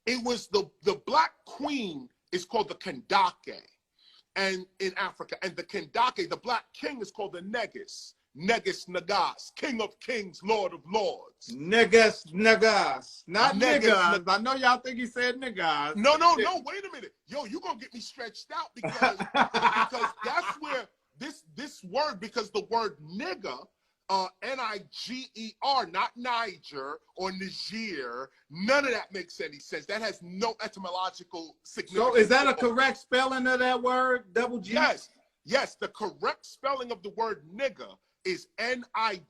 It was the black queen is called the Kandake, and in Africa, and the Kandake, the black king, is called the Negus. Negus Nagas, King of Kings, Lord of Lords. Negus Nagas, not Negus, niggas. I know y'all think he said niggas. No, wait a minute. Yo, you're gonna get me stretched out because that's where this word, because the word nigger, Niger, not Niger or Niger, none of that makes any sense. That has no etymological significance. So is that a correct spelling of that word, double G? Yes, the correct spelling of the word nigger is Niger,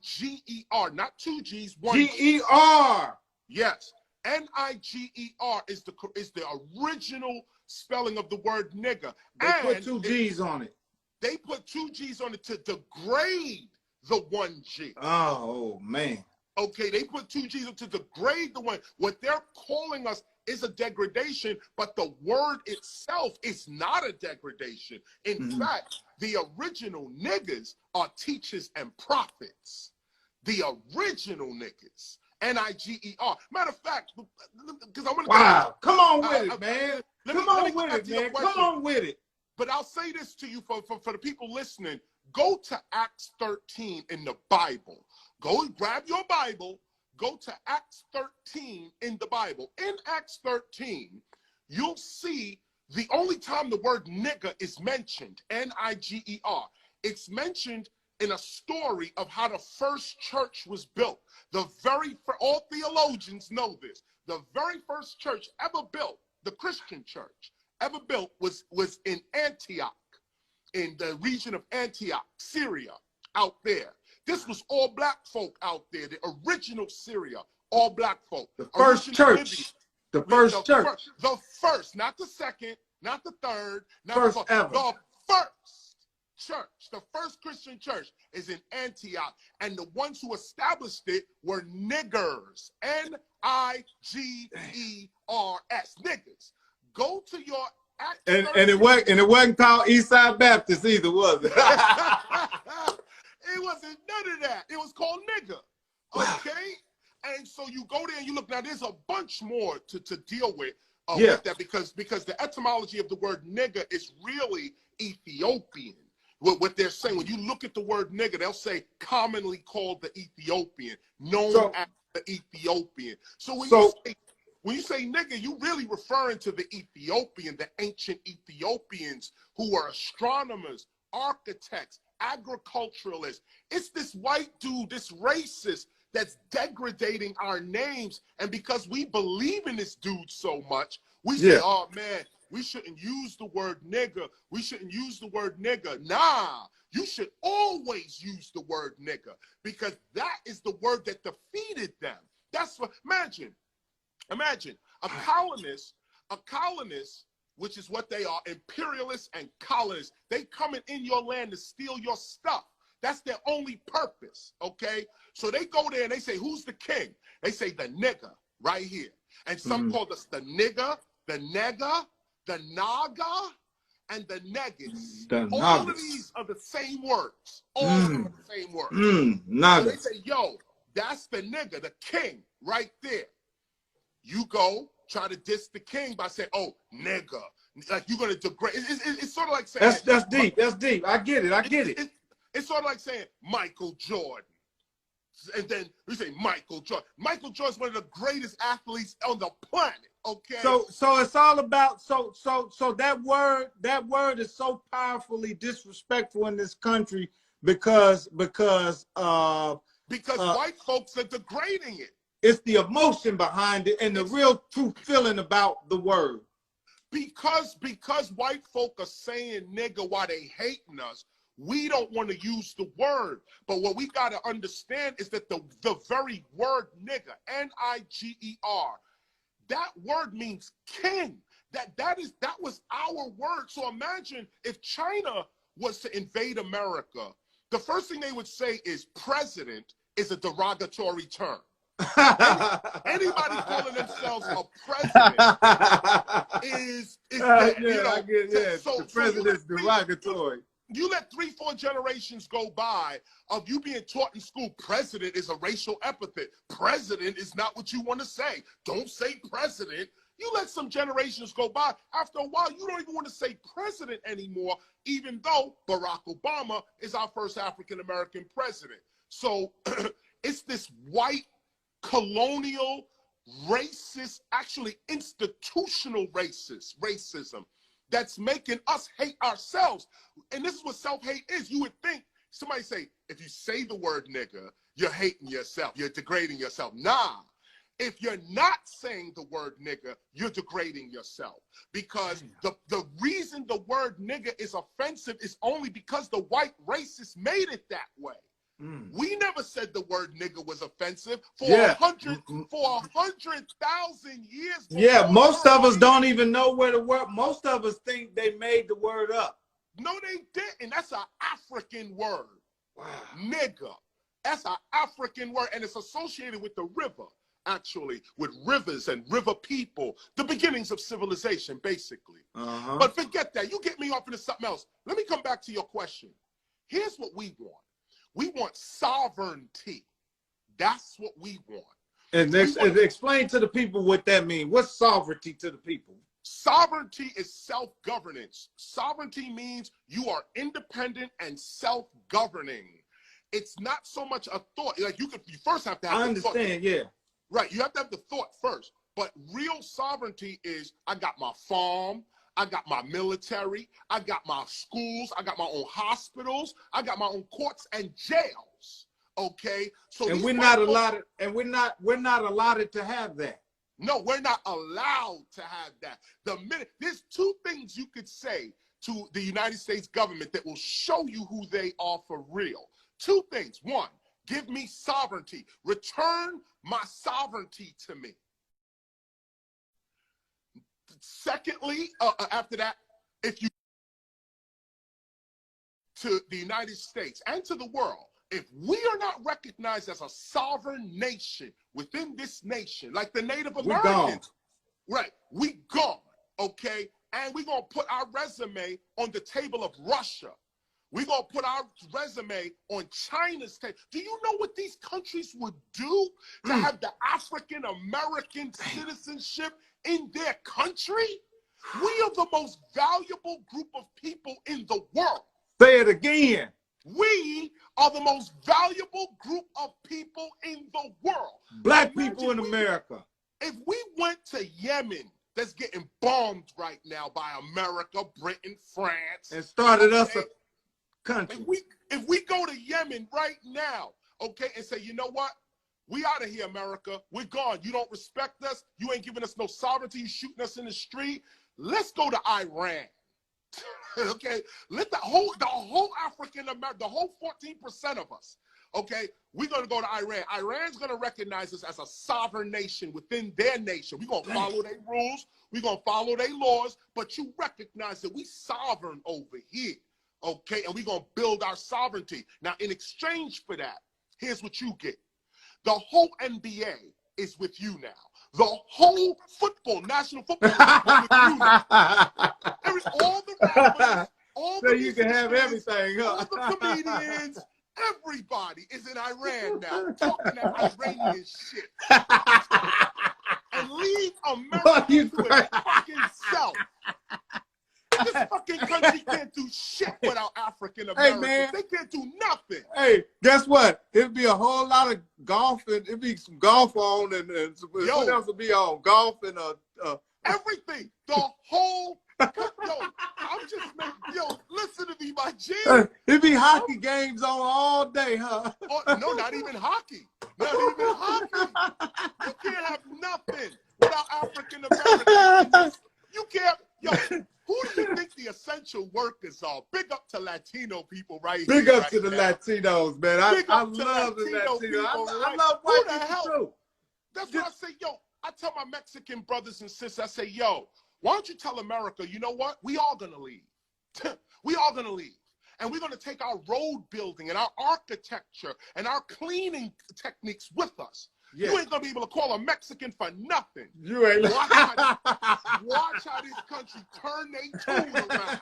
not two G's, one G-E-R. Yes, Niger is the original spelling of the word nigger. They put two G's on it. They put two G's on it to degrade the one G. Oh, man. Okay, they put two G's to degrade the one. What they're calling us is a degradation, but the word itself is not a degradation. In fact, the original niggas are teachers and prophets. The original niggas. Niger. Matter of fact, because I want to. Wow, come on with it, man. Come on with it, man. Come on with it. But I'll say this to you for the people listening. Go to Acts 13 in the Bible. Go and grab your Bible. Go to Acts 13 in the Bible. In Acts 13, you'll see the only time the word nigger is mentioned, Niger. It's mentioned in a story of how the first church was built. All theologians know this. The very first church ever built, the Christian church ever built, was in Antioch, in the region of Antioch, Syria, out there. This was all black folk out there, the original Syria, all black folk. The first church. The first church. The first, not the second, not the third, not first the ever. The first church, the first Christian church is in Antioch. And the ones who established it were niggers, Niggers, niggers. Go to your and it wasn't called Eastside Baptist either, was it? It wasn't none of that. It was called nigger. Okay? And so you go there and you look. Now there's a bunch more to deal with that because the etymology of the word nigger is really Ethiopian. What they're saying, when you look at the word nigger, they'll say commonly called the Ethiopian, known as the Ethiopian. So when you say nigger, you really referring to the Ethiopian, the ancient Ethiopians who were astronomers, architects, agriculturalists. It's this white dude, this racist, that's degrading our names. And because we believe in this dude so much, we say, oh man, we shouldn't use the word nigger. We shouldn't use the word nigger. Nah, you should always use the word nigger, because that is the word that defeated them. That's what, imagine a colonist, which is what they are, imperialists and colonists. They coming in your land to steal your stuff. That's their only purpose, okay? So they go there and they say, who's the king? They say the nigger right here. And some call us the nigger, the nega, the naga, and the negus. All of these are the same words. All of them are the same words. So they say, yo, that's the nigger, the king, right there. You go try to diss the king by saying, oh, nigger. Like you're going to degrade. It's sort of like saying. That's deep. That's deep. I get it. It's sort of like saying Michael Jordan. And then we say Michael Jordan. Michael Jordan's one of the greatest athletes on the planet. Okay. So it's all about so that word is so powerfully disrespectful in this country because white folks are degrading it. It's the emotion behind it and the real true feeling about the word. Because white folk are saying nigger while they hating us, we don't want to use the word. But what we got to understand is that the very word nigger, N-I-G-E-R, that word means king. That was our word. So imagine if China was to invade America, the first thing they would say is president is a derogatory term. Anybody calling themselves a president is dead, you know. So the president's derogatory. You let 3-4 generations go by of you being taught in school, president is a racial epithet. President is not what you want to say. Don't say president. You let some generations go by. After a while, you don't even want to say president anymore, even though Barack Obama is our first African-American president. So it's this white, colonial, racist, actually institutional racism that's making us hate ourselves. And this is what self-hate is. You would think, somebody say, if you say the word nigger, you're hating yourself, you're degrading yourself. Nah. If you're not saying the word nigger, you're degrading yourself. Because the reason the word nigger is offensive is only because the white racists made it that way. We never said the word nigger was offensive for 100,000 years. Yeah, most of us don't even know where the word. Most of us think they made the word up. No, they didn't. That's an African word. Wow. Nigger. That's an African word, and it's associated with the river. Actually, with rivers and river people, the beginnings of civilization, basically. But forget that. You get me off into something else. Let me come back to your question. Here's what we want. We want sovereignty. That's what we want. And explain to the people what that means. What's sovereignty to the people? Sovereignty is self-governance. Sovereignty means you are independent and self-governing. It's not so much a thought. Like you first have to have. I understand. Yeah. Right, you have to have the thought first, but real sovereignty is I got my farm, I got my military, I got my schools, I got my own hospitals, I got my own courts and jails. Okay, so and we're not allotted, and we're not allotted to have that. No, we're not allowed to have that. The minute there's two things you could say to the United States government that will show you who they are for real. Two things. One, give me sovereignty. Return my sovereignty to me. Secondly, after that, if you to the United States and to the world, if we are not recognized as a sovereign nation within this nation, like the Native Americans, right, we gone, okay? And we're gonna put our resume on the table of Russia. We're going to put our resume on China's table. Do you know what these countries would do to have the African-American citizenship in their country? We are the most valuable group of people in the world. Say it again. We are the most valuable group of people in the world. Black people in America. If we went to Yemen, that's getting bombed right now by America, Britain, France. And started us a country. If we go to Yemen right now, okay, and say, you know what? We out of here, America. We're gone. You don't respect us. You ain't giving us no sovereignty. You shooting us in the street. Let's go to Iran. Okay, let the whole African America, the whole 14% of us. Okay, we're gonna go to Iran. Iran's gonna recognize us as a sovereign nation within their nation. We're gonna follow their rules. We're gonna follow their laws. But you recognize that we sovereign over here. Okay, and we're going to build our sovereignty. Now, in exchange for that, here's what you get. The whole NBA is with you now. The whole football, national football is with you now. There is all the rappers, all so you can have everything, huh? All the comedians, everybody is in Iran now, talking that Iranian shit. And leave America to its fucking self. This fucking country can't do shit without African Americans. Hey, man. They can't do nothing. Hey, guess what? It'd be a whole lot of golf, and it'd be some golf on, and what else would be on? Golf and everything. The whole. Yo, I'm just making. Yo, listen to me, my G. It'd be hockey games on all day, huh? Oh, no, not even hockey. Not even hockey. You can't have nothing without African Americans. You can't. Yo, who do you think the essential workers are? Big up to Latino people right here. Big up to the Latinos, man. I love the Latinos. I love white people too. That's what I say, yo. I tell my Mexican brothers and sisters, I say, yo, why don't you tell America, you know what? We all gonna leave. We all gonna leave. And we're gonna take our road building and our architecture and our cleaning techniques with us. Yeah. You ain't gonna be able to call a Mexican for nothing. You ain't. Watch how this country turn their tune around.